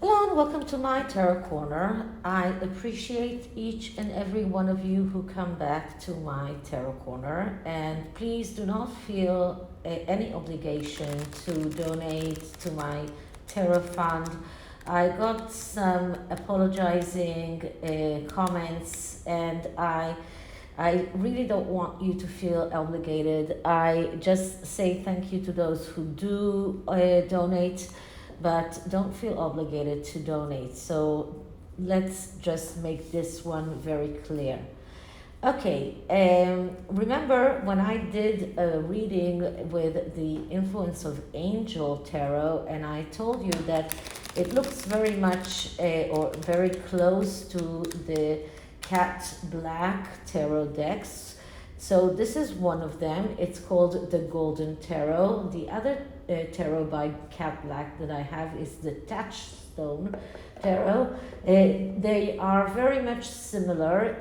Hello and welcome to my Tarot Corner. I appreciate each and every one of you who come back to my Tarot Corner, and please do not feel any obligation to donate to my Tarot Fund. I got some apologizing comments, and I really don't want you to feel obligated. I just say thank you to those who do donate, but don't feel obligated to donate. So let's just make this one very clear. Okay, remember when I did a reading with the influence of Angel Tarot, and I told you that it looks very much or very close to the Cat Black Tarot decks. So this is one of them. It's called the Golden Tarot. The other tarot by Cat Black that I have is the Touchstone Tarot. They are very much similar,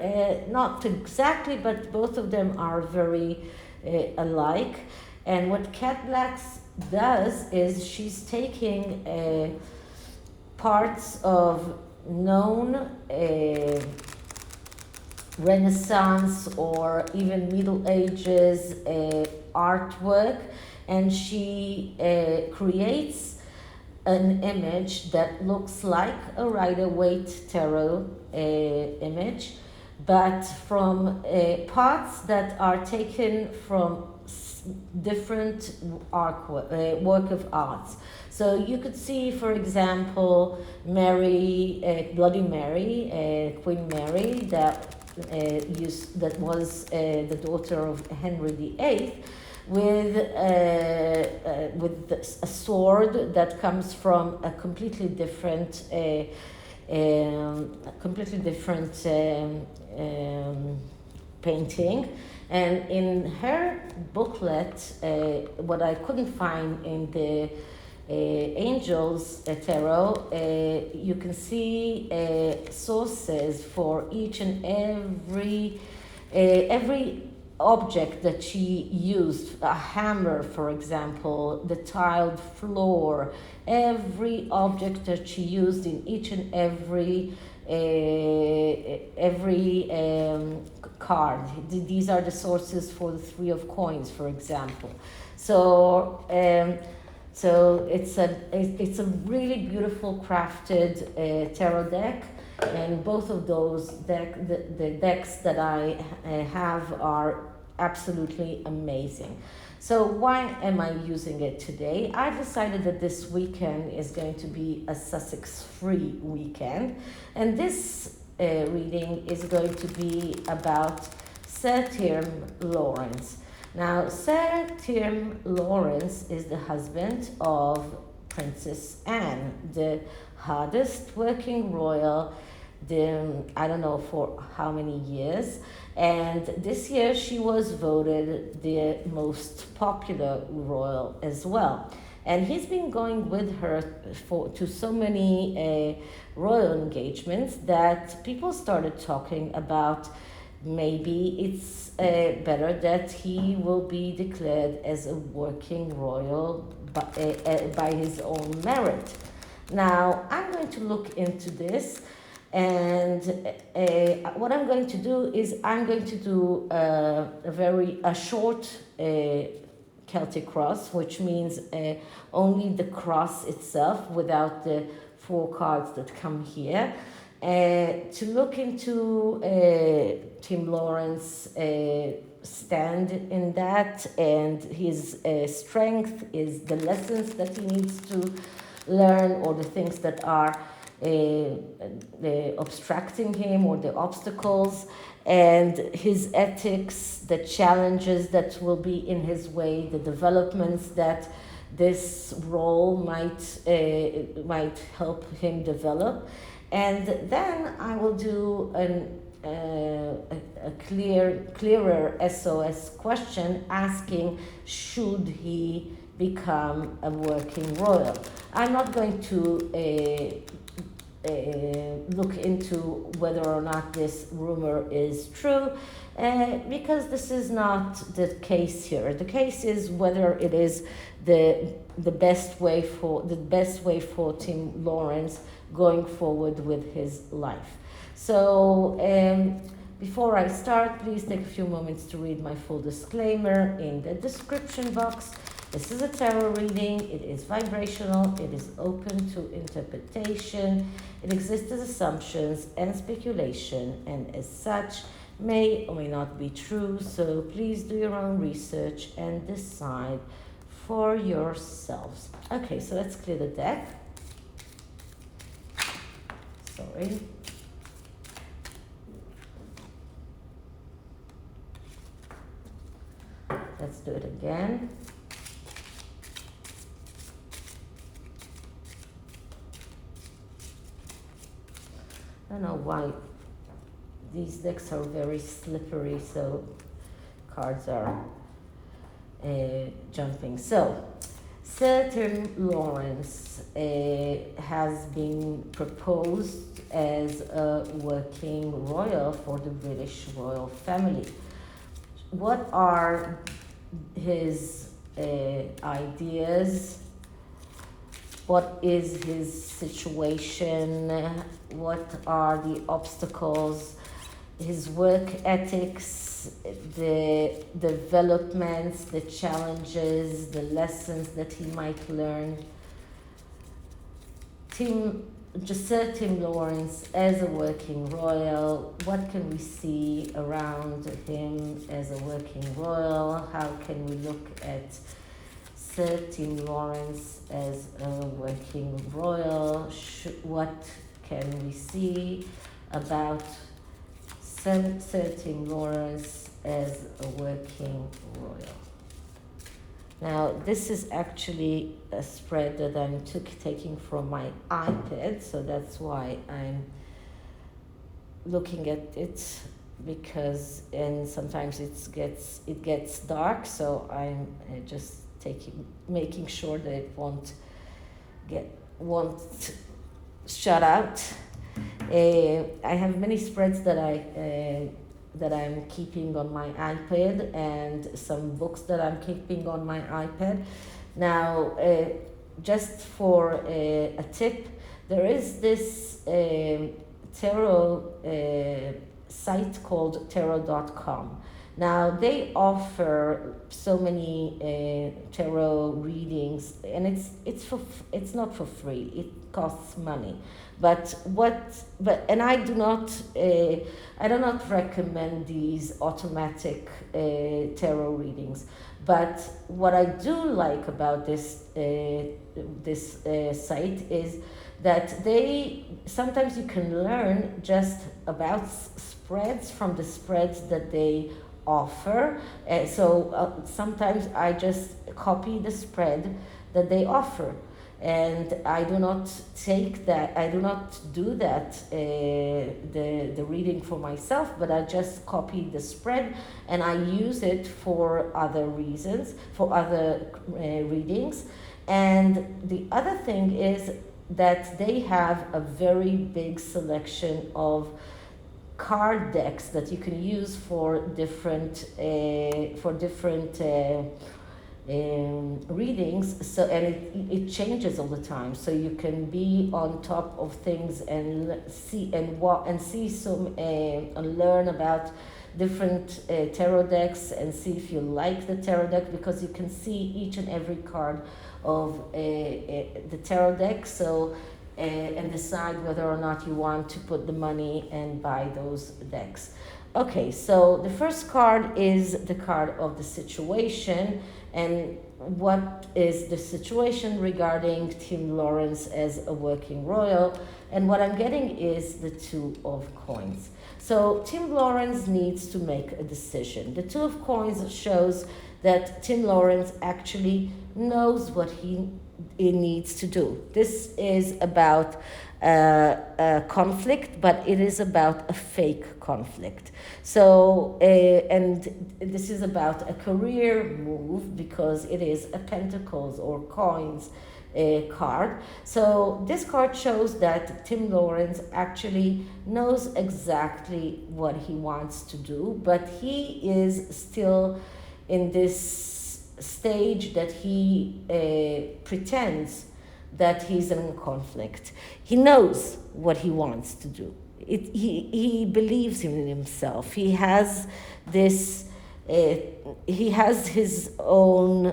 not exactly, but both of them are very alike. And what Cat Black does is she's taking parts of known Renaissance or even Middle Ages artwork, and she creates an image that looks like a Rider-Waite tarot image, but from parts that are taken from different work of arts. So you could see, for example, Mary, Bloody Mary, Queen Mary, that was the daughter of Henry VIII, with a sword that comes from a completely different painting. And in her booklet, what I couldn't find in the Angels Tarot, you can see sources for each and every object that she used. A hammer, for example, the tiled floor, every object that she used in each and every card. These are the sources for the Three of Coins, for example. So it's a really beautiful crafted tarot deck, and both of those the decks that I have are absolutely amazing. So why am I using it today? I decided that this weekend is going to be a Sussex-free weekend, and this reading is going to be about Sir Tim Laurence. Now, Sir Tim Laurence is the husband of Princess Anne, the hardest working royal, I don't know for how many years. And this year she was voted the most popular royal as well. And he's been going with her to so many royal engagements that people started talking about maybe it's better that he will be declared as a working royal by his own merit. Now, I'm going to look into this, and what I'm going to do is I'm going to do a short Celtic cross, which means only the cross itself without the 4 cards that come here. To look into Tim Laurence stand in that, and his strength is the lessons that he needs to learn, or the things that are obstructing him, or the obstacles, and his ethics, the challenges that will be in his way, the developments that this role might help him develop. And then I will do a clearer SOS question asking, should he become a working royal? I'm not going to look into whether or not this rumor is true, because this is not the case here. The case is whether it is the best way for Tim Laurence going forward with his life. So before I start, please take a few moments to read my full disclaimer in the description box. This is a tarot reading. It is vibrational. It is open to interpretation. It exists as assumptions and speculation, and as such may or may not be true. So please do your own research and decide for yourselves. Okay, so let's clear the deck. Sorry. Let's do it again. I don't know why these decks are very slippery, so cards are jumping. So, Sir Tim Laurence has been proposed as a working royal for the British royal family. What are his ideas? What is his situation? What are the obstacles? His work ethics, the developments, the challenges, the lessons that he might learn. Sir Tim Laurence as a working royal, what can we see around him as a working royal? How can we look at Sir Tim Laurence as a working royal? What can we see about Sir Tim Laurence as a working royal? Now, this is actually a spread that I'm taking from my iPad, so that's why I'm looking at it, because and sometimes it gets dark, so I'm just making sure that it won't shut out. I have many spreads that I'm keeping on my iPad, and some books that I'm keeping on my iPad. Now, just for a tip, there is this tarot site called DEWTAROT.com. Now, they offer so many tarot readings, and it's not for free. It costs money. But I do not recommend these automatic tarot readings. But what I do like about this site is that sometimes you can learn just about spreads from the spreads that they offer. So sometimes I just copy the spread that they offer. And I do not do that, the reading for myself, but I just copy the spread and I use it for other reasons, for other readings. And the other thing is that they have a very big selection of card decks that you can use for different readings. So, and it changes all the time, so you can be on top of things and see and learn about different tarot decks and see if you like the tarot deck, because you can see each and every card of the tarot deck. So and decide whether or not you want to put the money and buy those decks. Okay, so the first card is the card of the situation. And what is the situation regarding Tim Laurence as a working royal? And what I'm getting is the Two of Coins. So Tim Laurence needs to make a decision. The Two of Coins shows that Tim Laurence actually knows what he needs to do. This is about a conflict, but it is about a fake conflict. So, and this is about a career move, because it is a pentacles or coins card. So this card shows that Tim Laurence actually knows exactly what he wants to do, but he is still in this stage that he pretends that he's in conflict. He knows what he wants to do. He believes in himself. He has this, he has his own,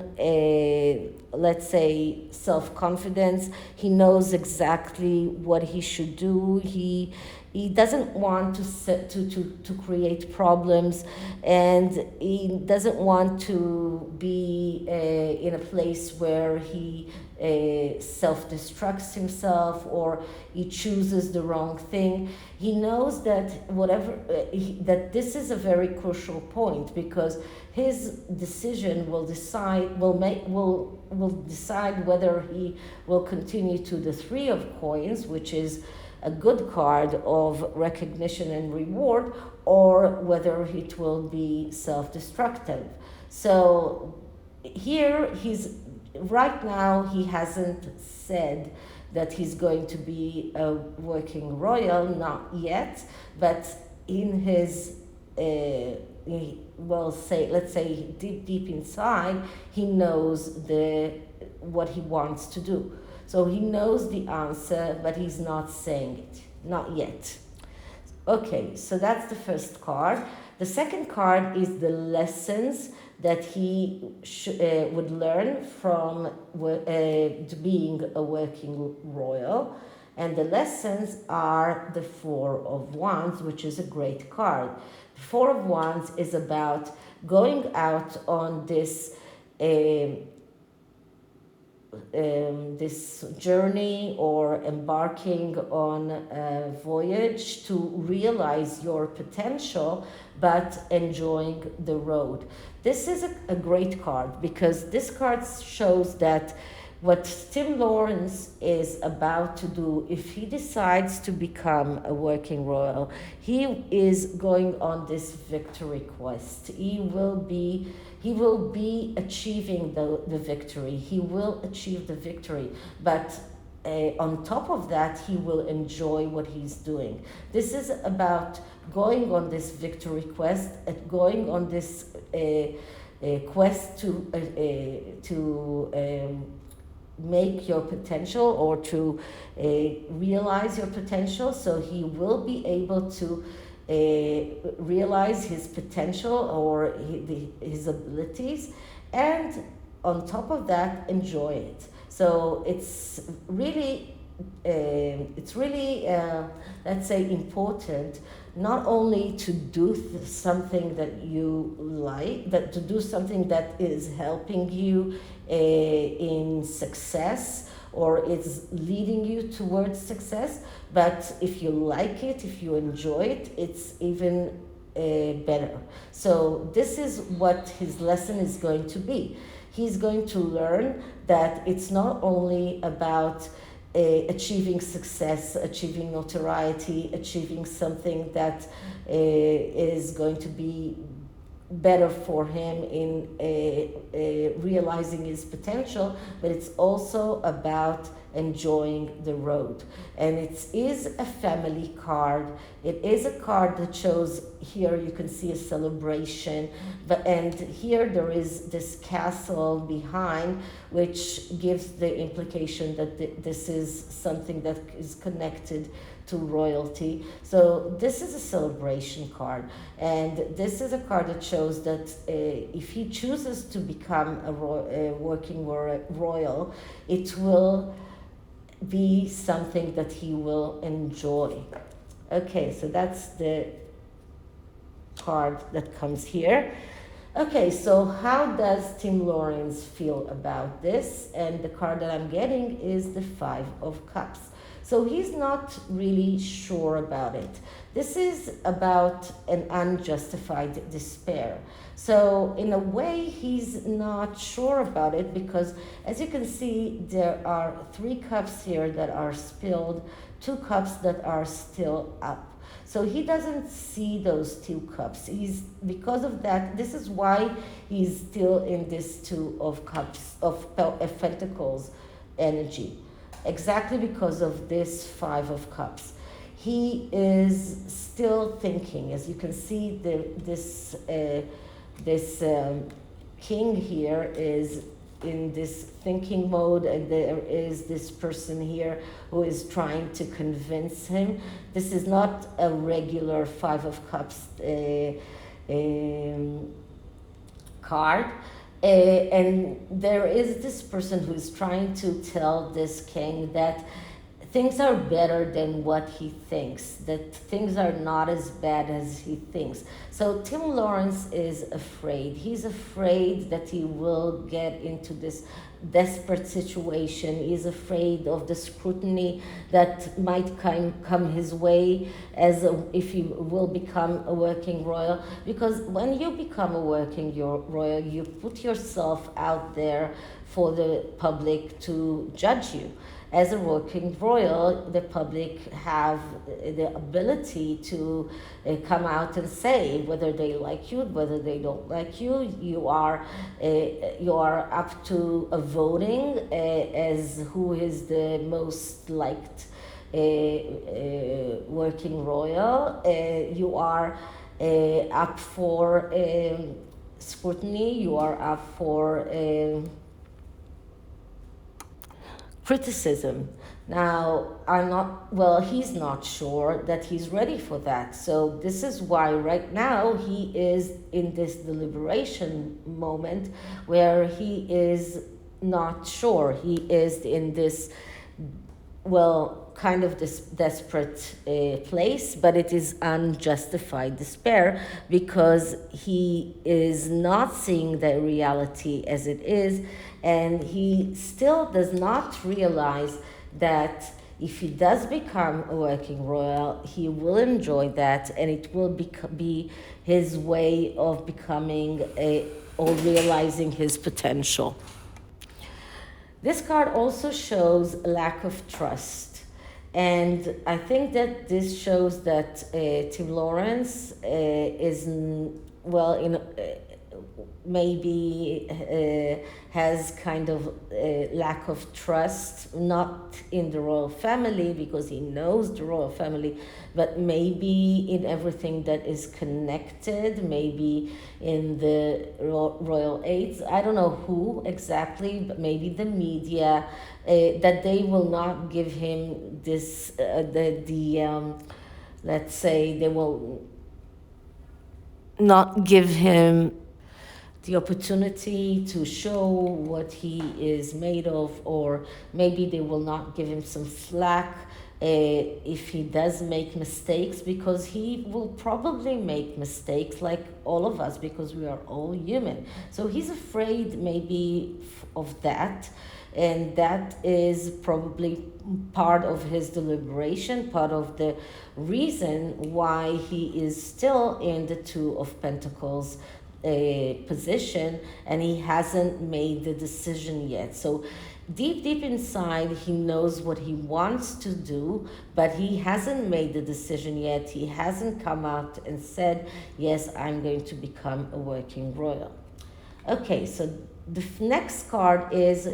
let's say, self-confidence. He knows exactly what he should do. He doesn't want to create problems, and he doesn't want to be in a place where he self-destructs himself or he chooses the wrong thing. He knows that that this is a very crucial point, because his decision will decide whether he will continue to the Three of Coins, which is a good card of recognition and reward, or whether it will be self-destructive. So here right now he hasn't said that he's going to be a working royal, not yet, but in his let's say deep inside, he knows what he wants to do. So he knows the answer, but he's not saying it, not yet. Okay, so that's the first card. The second card is the lessons that he would learn from being a working royal. And the lessons are the Four of Wands, which is a great card. The Four of Wands is about going out on this this journey, or embarking on a voyage to realize your potential, but enjoying the road. This is a great card, because this card shows that what Tim Laurence is about to do, if he decides to become a working royal, he is going on this victory quest. He will be achieving the victory. He will achieve the victory, but on top of that, he will enjoy what he's doing. This is about going on this victory quest, going on this quest to make your potential, or to realize your potential. So he will be able to realize his potential or his abilities, and on top of that, enjoy it. So it's really let's say, important not only to do something that you like, that to do something that is helping you in success, or it's leading you towards success, but if you like it, if you enjoy it, it's even better. So this is what his lesson is going to be. He's going to learn that it's not only about achieving success, achieving notoriety, achieving something that is going to be better for him in realizing his potential, but it's also about enjoying the road. And it is a family card. It is a card that shows, here you can see a celebration, and here there is this castle behind, which gives the implication that this is something that is connected to royalty. So this is a celebration card, and this is a card that shows that if he chooses to become a working royal, it will be something that he will enjoy. Okay, so that's the card that comes here. Okay, so how does Tim Laurence feel about this? And the card that I'm getting is the Five of Cups. So he's not really sure about it. This is about an unjustified despair. So in a way, he's not sure about it, because as you can see, there are 3 cups here that are spilled, 2 cups that are still up. So he doesn't see those 2 cups. Because of that, this is why he's still in this 2 of cups, of pentacles energy, exactly because of this Five of Cups. He is still thinking. As you can see, this king here is in this thinking mode, and there is this person here who is trying to convince him. This is not a regular Five of Cups card. And there is this person who is trying to tell this king that things are better than what he thinks, that things are not as bad as he thinks. So Tim Laurence is afraid. He's afraid that he will get into this desperate situation. He's afraid of the scrutiny that might come his way if he will become a working royal. Because when you become a working royal, you put yourself out there for the public to judge you. As a working royal, the public have the ability to come out and say whether they like you, whether they don't like you. You are up to a voting as who is the most liked working royal. You are up for scrutiny. You are up for criticism. Now, he's not sure that he's ready for that. So this is why right now he is in this deliberation moment where he is not sure. He is in this, kind of this desperate place, but it is unjustified despair because he is not seeing the reality as it is, and he still does not realize that if he does become a working royal, he will enjoy that, and it will be his way of becoming or realizing his potential. This card also shows a lack of trust. And I think that this shows that Tim Laurence is, maybe has kind of lack of trust, not in the royal family because he knows the royal family, but maybe in everything that is connected, maybe in the royal aides. I don't know who exactly, but maybe the media, that they will not give him this, let's say they will not give him the opportunity to show what he is made of, or maybe they will not give him some slack if he does make mistakes, because he will probably make mistakes like all of us, because we are all human. So he's afraid maybe of that, and that is probably part of his deliberation, part of the reason why he is still in the Two of Pentacles position, and he hasn't made the decision yet. So deep inside, he knows what he wants to do, but he hasn't made the decision yet. He hasn't come out and said, yes, I'm going to become a working royal. Okay, so the next card is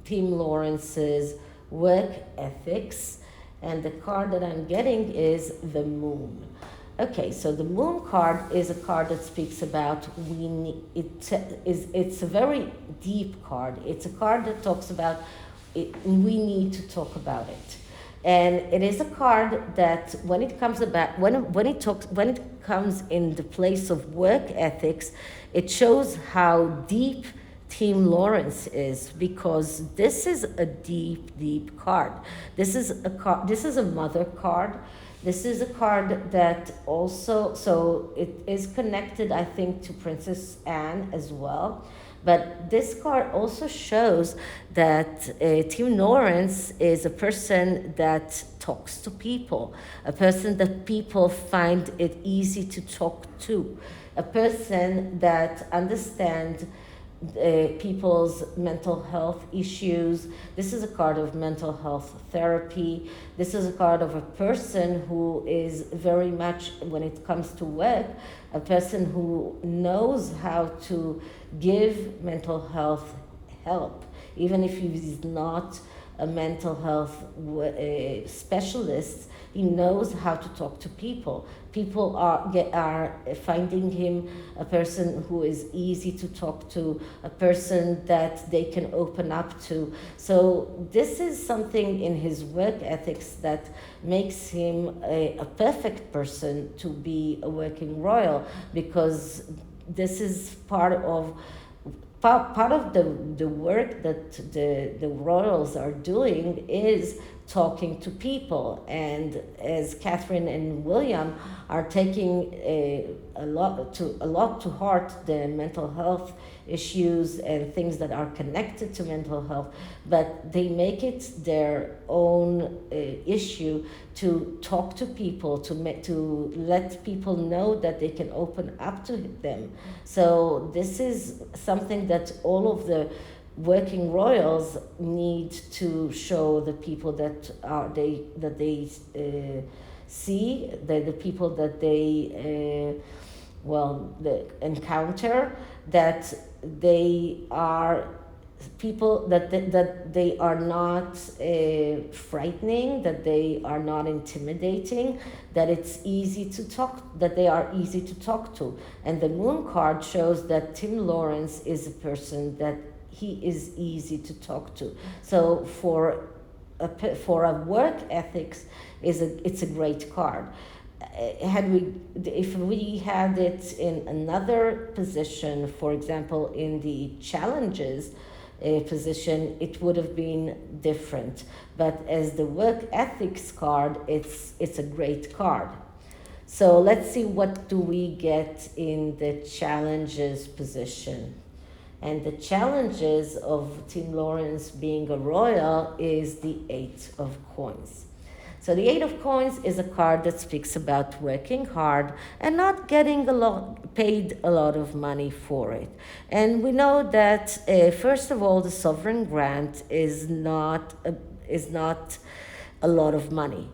Tim Laurence's work ethics, and the card that I'm getting is the Moon. Okay, so the Moon card is a card that speaks about it's a very deep card. It's a card that talks about it, we need to talk about it. And it is a card that when it comes in the place of work ethics, it shows how deep Tim Laurence is, because this is a deep card. This is a mother card. This is a card that also, so it is connected, I think, to Princess Anne as well. But this card also shows that Tim Laurence is a person that talks to people, a person that people find it easy to talk to, a person that understands people's mental health issues. This is a card of mental health therapy. This is a card of a person who is very much, when it comes to work, a person who knows how to give mental health help. even if he's not a mental health specialist, he knows how to talk to people. People are finding him a person who is easy to talk to, a person that they can open up to. So this is something in his work ethics that makes him a perfect person to be a working royal, because this is part of the work that the royals are doing is talking to people. And as Catherine and William are taking a lot to heart the mental health issues and things that are connected to mental health, but they make it their own issue to talk to people, to let people know that they can open up to them. So this is something that all of the working royals need to show the people that they see, the people that they encounter, that they are people that they are not frightening, that they are not intimidating, that it's easy to talk, that they are easy to talk to. And the moon card shows that Tim Laurence is a person that he is easy to talk to. So for a work ethics, it's a great card. If we had it in another position, for example, in the challenges position, it would have been different. But as the work ethics card, it's a great card. So let's see, what do we get in the challenges position? And the challenges of Tim Laurence being a royal is the 8 of coins. So the 8 of coins is a card that speaks about working hard and not getting paid a lot of money for it. And we know that, first of all, the sovereign grant is not a lot of money.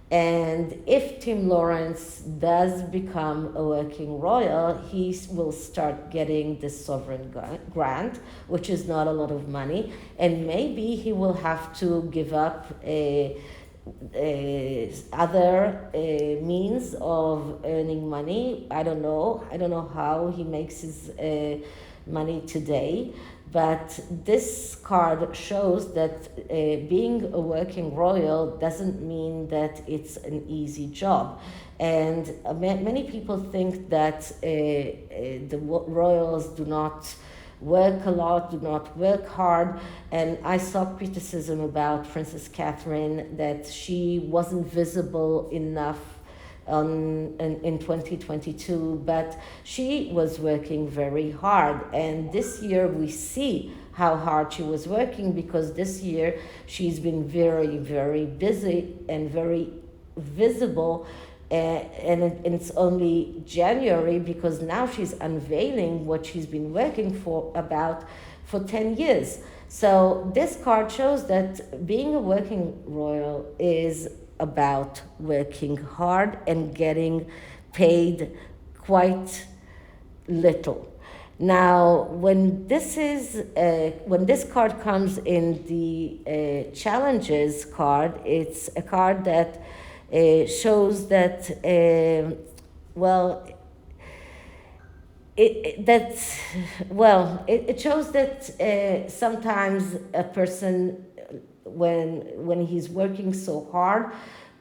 And if Tim Laurence does become a working royal, he will start getting the sovereign grant, which is not a lot of money. And maybe he will have to give up other means of earning money. I don't know how he makes his money today. But this card shows that being a working royal doesn't mean that it's an easy job. And many people think that the royals do not work a lot, do not work hard. And I saw criticism about Princess Catherine that she wasn't visible enough in 2022, but she was working very hard. And this year we see how hard she was working, because this year she's been very, very busy and very visible. And it's only January, because now she's unveiling what she's been working for 10 years. So this card shows that being a working royal is about working hard and getting paid quite little. Now, when this card comes in the challenges card, it's a card that shows that it shows that sometimes a person, when he's working so hard,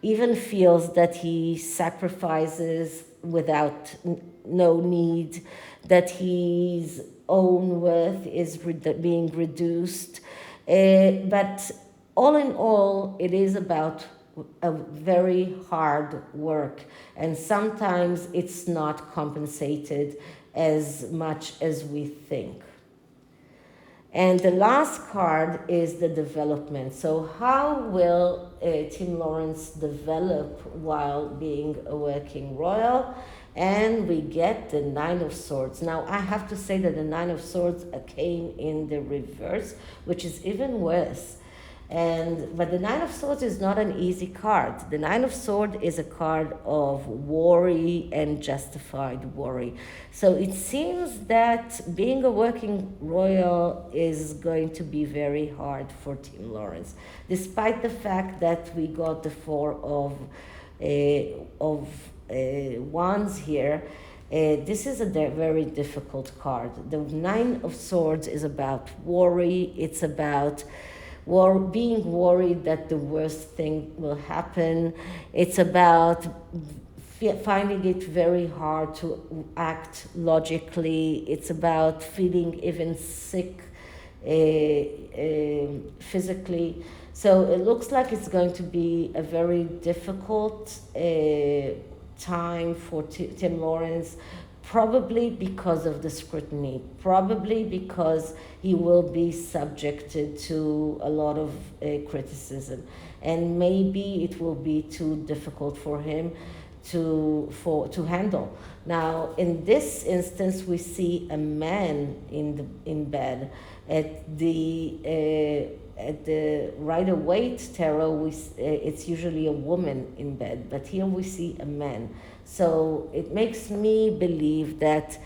even feels that he sacrifices without no need, that his own worth is being reduced. But all in all, it is about a very hard work, and sometimes it's not compensated as much as we think. And the last card is the development. So how will Tim Laurence develop while being a working royal? And we get the 9 of Swords. Now, I have to say that the 9 of Swords came in the reverse, which is even worse. But the Nine of Swords is not an easy card. The Nine of Swords is a card of worry and justified worry. So it seems that being a working royal is going to be very hard for Tim Laurence, despite the fact that we got the Four of Wands here. This is a very difficult card. The Nine of Swords is about worry. It's about being worried that the worst thing will happen. It's about finding it very hard to act logically. It's about feeling even sick physically. So it looks like it's going to be a very difficult time for Tim Laurence, probably because of the scrutiny, probably because he will be subjected to a lot of criticism, and maybe it will be too difficult for him to handle. Now, in this instance, we see a man in bed. At the Rider-Waite tarot, it's usually a woman in bed, but here we see a man. So it makes me believe that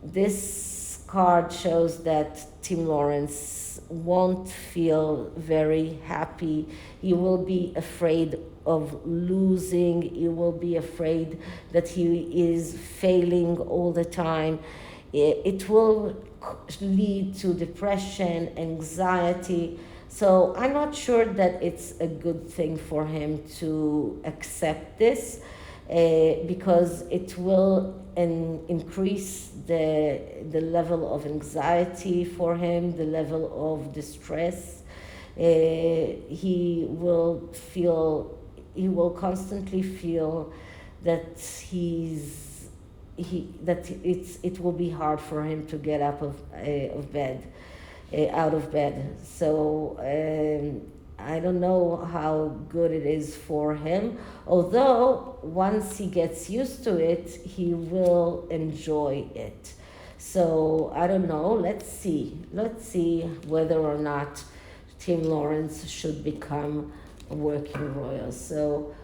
this card shows that Tim Laurence won't feel very happy. He will be afraid of losing. He will be afraid that he is failing all the time. It will lead to depression, anxiety. So I'm not sure that it's a good thing for him to accept this, because it will increase the level of anxiety for him, the level of distress. He will constantly feel that it will be hard for him to get out of bed. So I don't know how good it is for him, although once he gets used to it, he will enjoy it. So I don't know, let's see whether or not Tim Laurence should become a working royal. So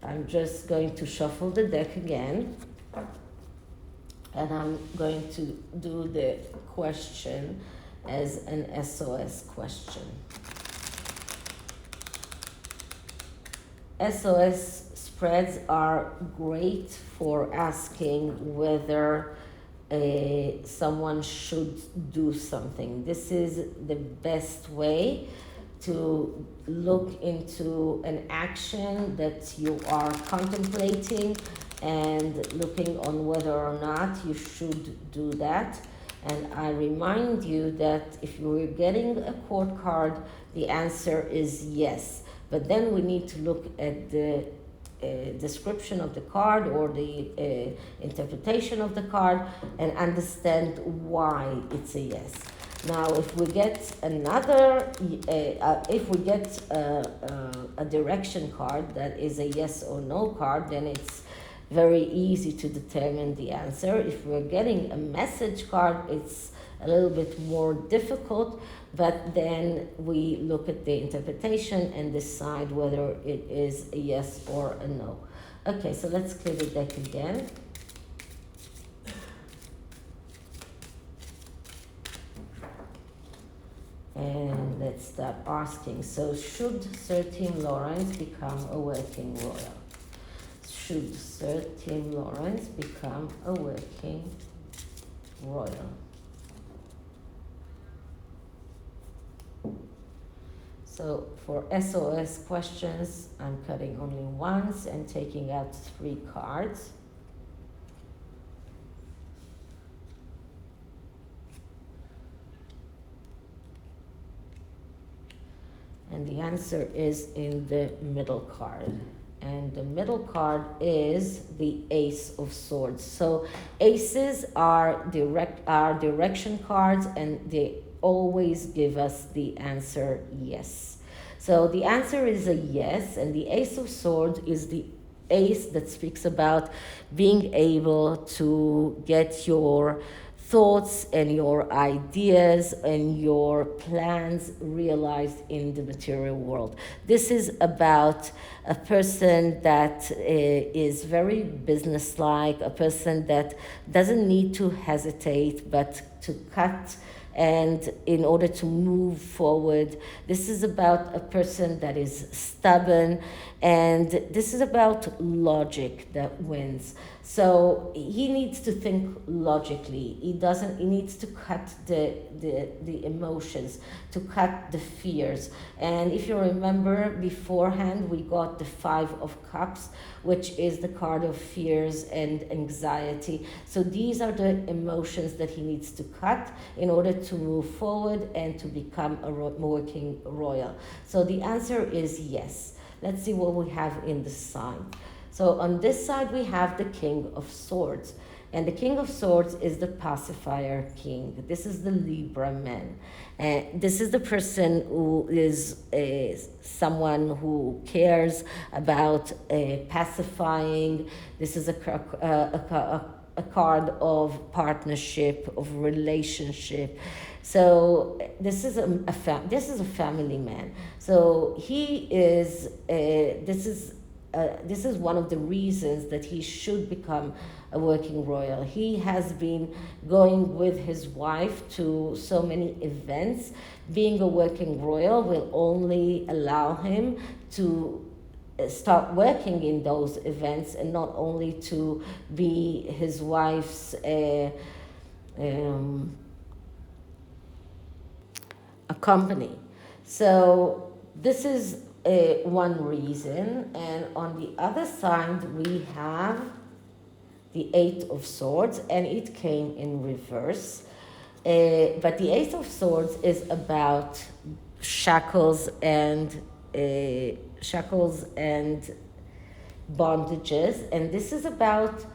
I'm just going to shuffle the deck again, and I'm going to do the question as an SOS question. SOS spreads are great for asking whether someone should do something. This is the best way to look into an action that you are contemplating and looking on whether or not you should do that. And I remind you that if you were getting a court card, the answer is yes. But then we need to look at the description of the card or the interpretation of the card and understand why it's a yes. Now, if we get a direction card that is a yes or no card, then it's very easy to determine the answer. If we're getting a message card, it's a little bit more difficult, but then we look at the interpretation and decide whether it is a yes or a no. Okay, so let's clear the deck again. And let's start asking. So should Sir Tim Laurence become a working royal? Should Sir Tim Laurence become a working royal? So for SOS questions, I'm cutting only once and taking out 3 cards. And the answer is in the middle card. And the middle card is the Ace of Swords. So aces are direction cards, and they always give us the answer yes. So the answer is a yes, and the Ace of Swords is the ace that speaks about being able to get your thoughts and your ideas and your plans realized in the material world. This is about a person that is very businesslike, a person that doesn't need to hesitate but to cut and in order to move forward. This is about a person that is stubborn, and this is about logic that wins. So he needs to think logically. He needs to cut the emotions, to cut the fears. And if you remember beforehand, we got the 5 of Cups, which is the card of fears and anxiety. So these are the emotions that he needs to cut in order to move forward and to become a working royal. So the answer is yes. Let's see what we have in the sign. So on this side, we have the King of Swords. And the King of Swords is the pacifier king. This is the Libra man. This is the person who is someone who cares about pacifying. This is a card of partnership, of relationship. So this is a family man. So he is. This is one of the reasons that he should become a working royal. He has been going with his wife to so many events. Being a working royal will only allow him to start working in those events and not only to be his wife's company. So this is one reason. And on the other side, we have the 8 of Swords, and it came in reverse. But the 8 of Swords is about shackles and bondages, and this is about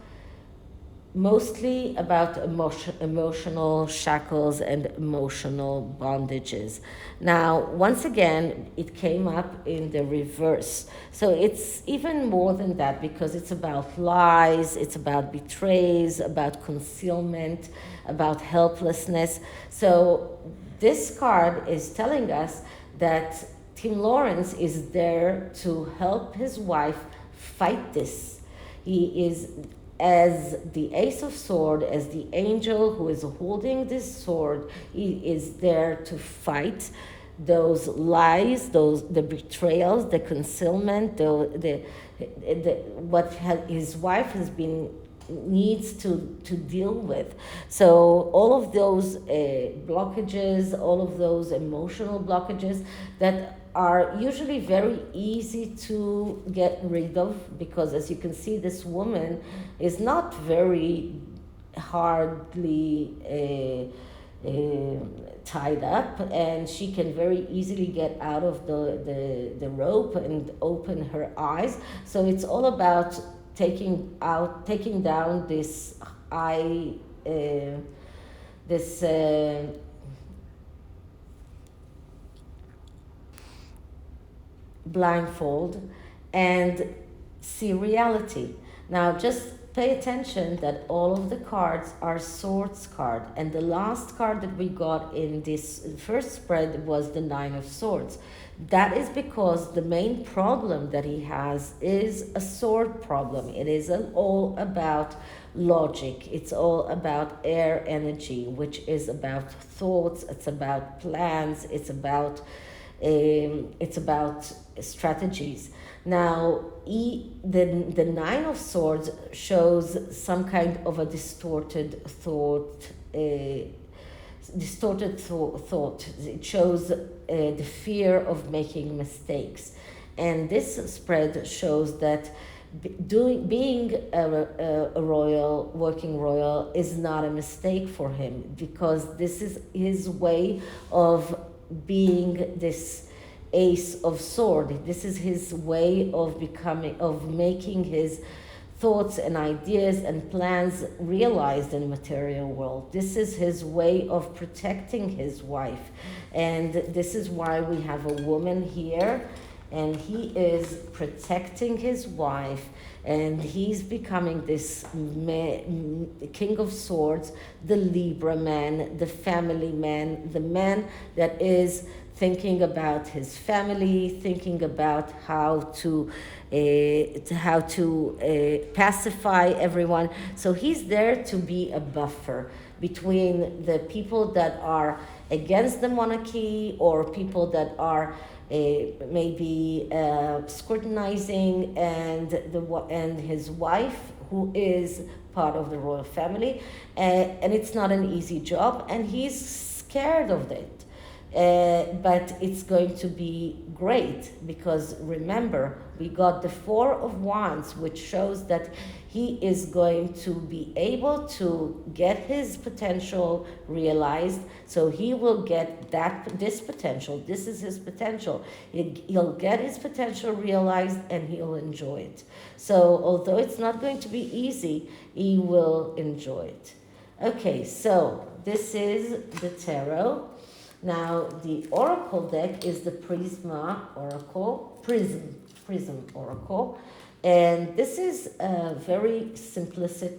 mostly about emotional shackles and emotional bondages. Now, once again, it came up in the reverse. So it's even more than that, because it's about lies, it's about betrays, about concealment, about helplessness. So this card is telling us that Tim Laurence is there to help his wife fight this. He is, as the Ace of Swords, as the angel who is holding this sword, he is there to fight those lies, the betrayals, the concealment, his wife has been needs to deal with. So all of those blockages, all of those emotional blockages that are usually very easy to get rid of, because as you can see, this woman is not very hardly tied up, and she can very easily get out of the rope and open her eyes. So it's all about taking down this blindfold and see reality. Now just pay attention that all of the cards are swords card, and the last card that we got in this first spread was the 9 of Swords. That is because the main problem that he has is a sword problem. It is all about logic. It's all about air energy, which is about thoughts, it's about plans, it's about strategies. Now, the 9 of Swords shows some kind of a distorted thought. It shows the fear of making mistakes. And this spread shows that being a royal, working royal, is not a mistake for him, because this is his way of being this Ace of Swords. This is his way of making his thoughts and ideas and plans realized in the material world. This is his way of protecting his wife. And this is why we have a woman here and he is protecting his wife, and he's becoming this king of swords, the Libra man, the family man, the man that is thinking about his family, thinking about how to pacify everyone. So he's there to be a buffer between the people that are against the monarchy or people that are maybe scrutinizing, and his wife, who is part of the royal family, and it's not an easy job, and he's scared of it. But it's going to be great, because remember, we got the Four of Wands, which shows that he is going to be able to get his potential realized. So he will get this potential. This is his potential. He'll get his potential realized, and he'll enjoy it. So although it's not going to be easy, he will enjoy it. Okay, so this is the tarot. Now, the oracle deck is the PRISM oracle, and this is a very simplistic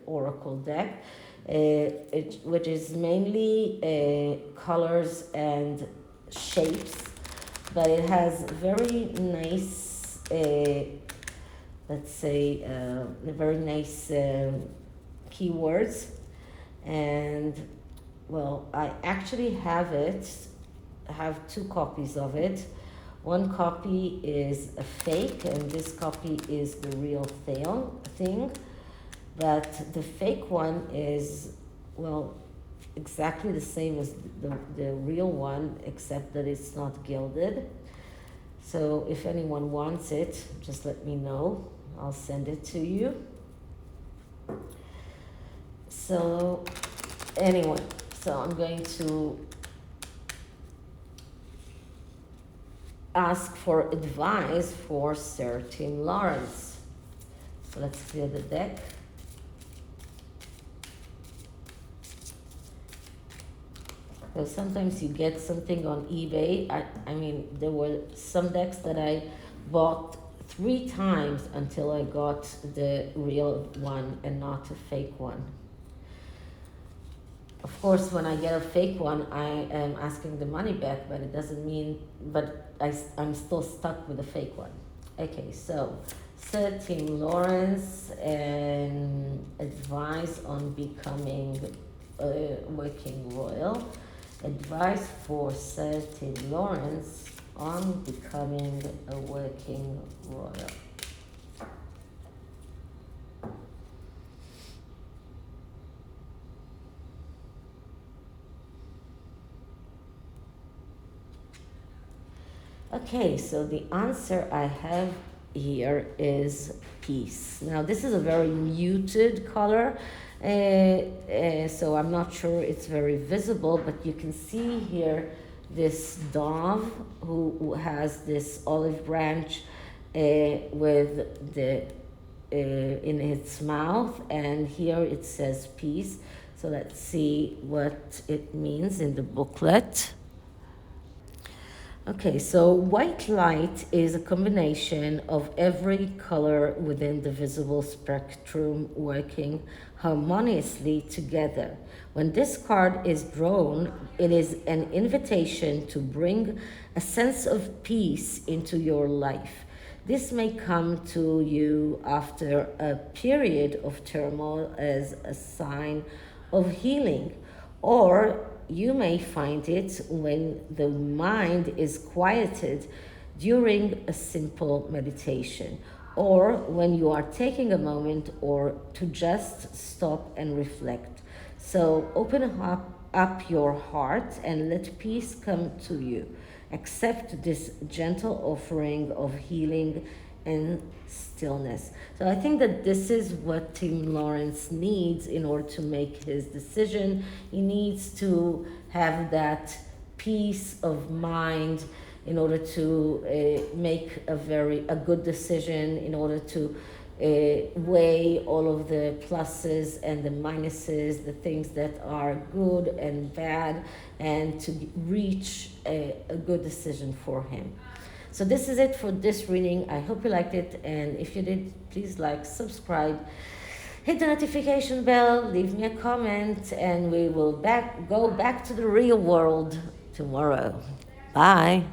oracle deck, which is mainly colors and shapes, but it has very nice, let's say, very nice keywords, and well, I actually have two copies of it. One copy is a fake, and this copy is the real thing. But the fake one is, well, exactly the same as the real one, except that it's not gilded. So if anyone wants it, just let me know. I'll send it to you. So anyway, so I'm going to ask for advice for Sir Tim Laurence. So let's clear the deck. So sometimes you get something on eBay. I mean, there were some decks that I bought 3 times until I got the real one and not a fake one. Of course, when I get a fake one, I am asking the money back, but it doesn't mean, but I'm still stuck with the fake one. Okay, so Sir Tim Laurence, and advice on becoming a working royal. Advice for Sir Tim Laurence on becoming a working royal. Okay, so the answer I have here is peace. Now, this is a very muted color, so I'm not sure it's very visible, but you can see here this dove who has this olive branch with the in its mouth, and here it says peace. So let's see what it means in the booklet. Okay, so white light is a combination of every color within the visible spectrum working harmoniously together. When this card is drawn, it is an invitation to bring a sense of peace into your life. This may come to you after a period of turmoil as a sign of healing, or you may find it when the mind is quieted during a simple meditation, or when you are taking a moment or to just stop and reflect. So open up your heart and let peace come to you. Accept this gentle offering of healing and stillness. So I think that this is what Tim Laurence needs in order to make his decision. He needs to have that peace of mind in order to make a good decision, in order to weigh all of the pluses and the minuses, the things that are good and bad, and to reach a good decision for him. So this is it for this reading. I hope you liked it, and if you did, please like, subscribe, hit the notification bell, leave me a comment, and we will go back to the real world tomorrow. Bye.